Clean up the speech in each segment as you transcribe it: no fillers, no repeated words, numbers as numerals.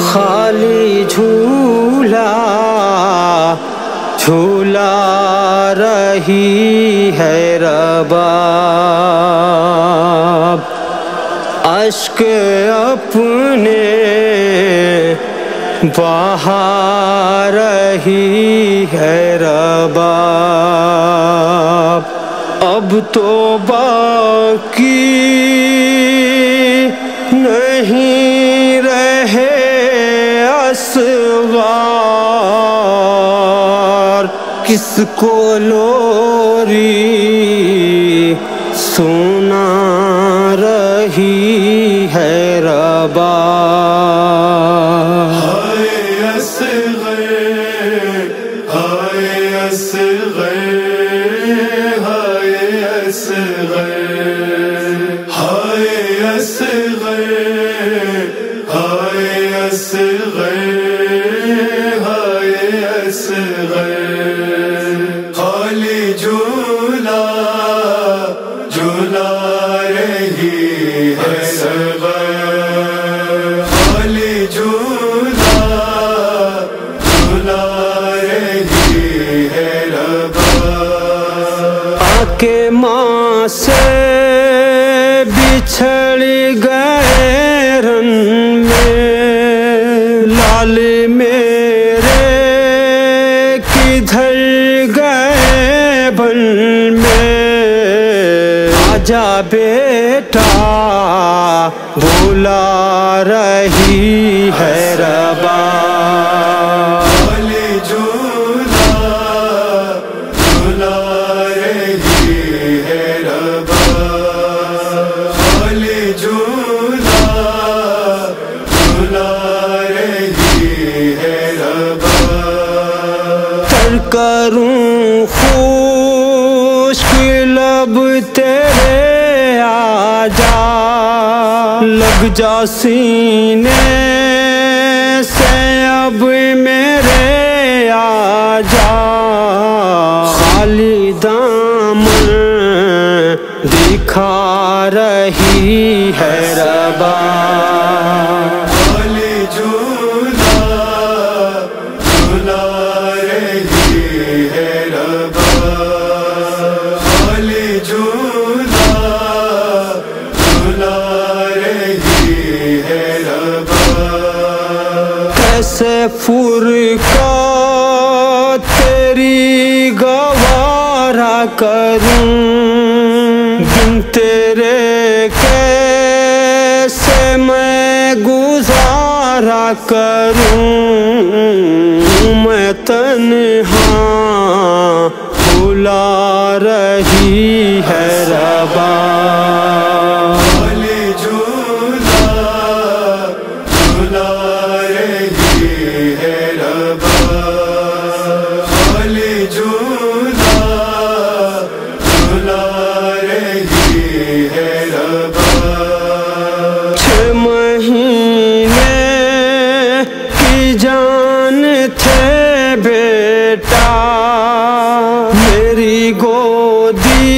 خالی جھولا جھولا رہی ہے رباب، اشک اپنے بہا رہی ہے رباب، اب تو باقی نہیں رہے اصغار، کس کو لوری سنا رہی ہے رباب۔ ہائے اصغر، ہائے اصغر، ہائے اصغر، ہائے اصغر، ہائے اصغر، ہائے اصغر، خالی جھولا جھولا رہی ہے اصغر، خالی جھولا جھولا رہی ہے رباب، آ کے ماں سے بچھڑ گئے رن میں، لال میرے کدھر گئے بن میں، آجا بیٹا بلا رہی ہے رباب، خالی جھولا جھولا رہی ہے رباب، خالی جھولا جھولا رہی ہے رباب، تر کروں خشک لب تیرے آجا، لگ جا سینے سے اب میرے آجا، خالی دامن دکھا رہی ہے رباب، خالی جھولا جھولا رہی ہے رباب، خالی جھولا جھولا رہی ہے رباب، کیسے فرقہ تیری گوارا کروں، بن تیرے کیسے میں گزارا کروں، میں تنہا بلا رہی ہے رباب، خالی جھولا جھولا رہی ہے رباب، خالی جھولا جھولا رہی ہے رباب، 6 مہینے کی جان تھے بیٹا، میری گودی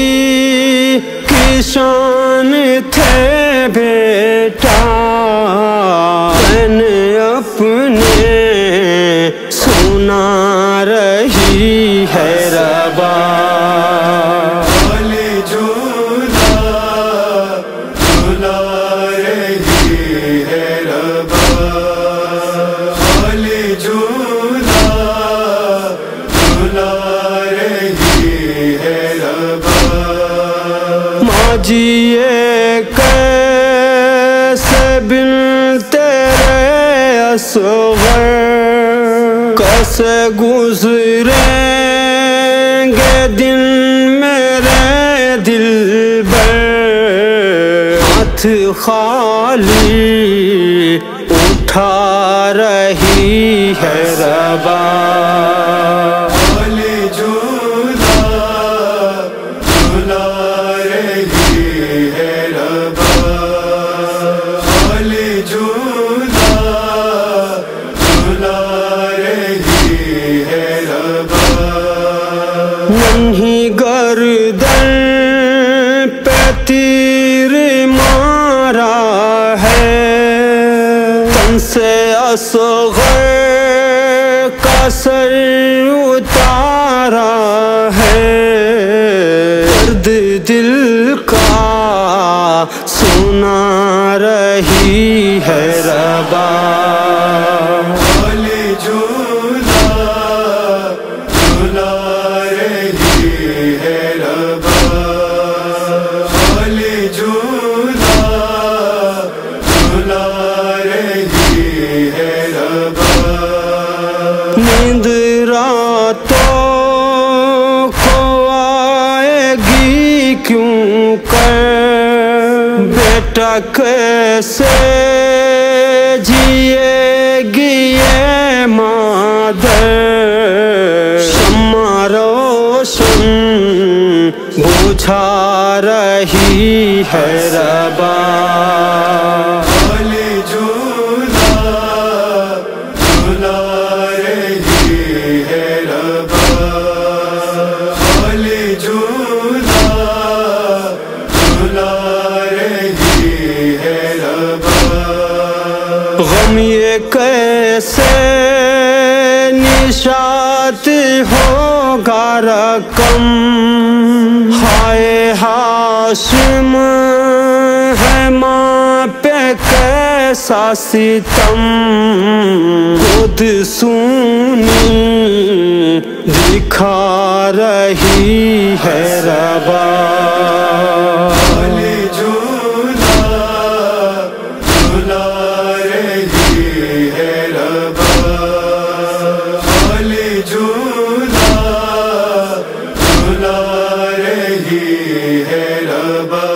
کی شان تھے بیٹا، میں نے اپنے سنا رہی ہے رباب، خالی جھولا جھولا رہی ہے رباب، خالی جھولا جھولا رہی ہے رباب، ماجیے کیسے بن تیرے اصغر، کیسے گزریں گے دن میرے دلبر، ہاتھ خالی اٹھا رہی ہے رباب، خالی جھولا جھولا رہی ہے رباب، خالی جھولا جھولا رہی ہے رباب، ننھی گردن پہ تیر مارا ہے، سے اصغر کا سر اتارا ہے، درد دل کا سنا رہی ہے ربا، والی جھولا جھولا رہی ہے ربا، والی جھولا جھولا رہی ہے ربا، نیند راتوں کو آئے گی کیوں کر، بیٹا کیسے جیے گی یہ مادر، شمع روشن بجھا رہی ہے ربا، والی جھولا جھولا رہی ہے ربا، والی جھولا جھولا رہی ہے ربا، غم یہ کیسے نشاط ہوگا رقم، ہائے ہاشم ہے ماں پہ کیسا ستم، خود سونی دکھا رہی ہے ربا، والی جھولا جھولا رہی ہے ربا، والی جھولا جھولا رہی ہے ربا۔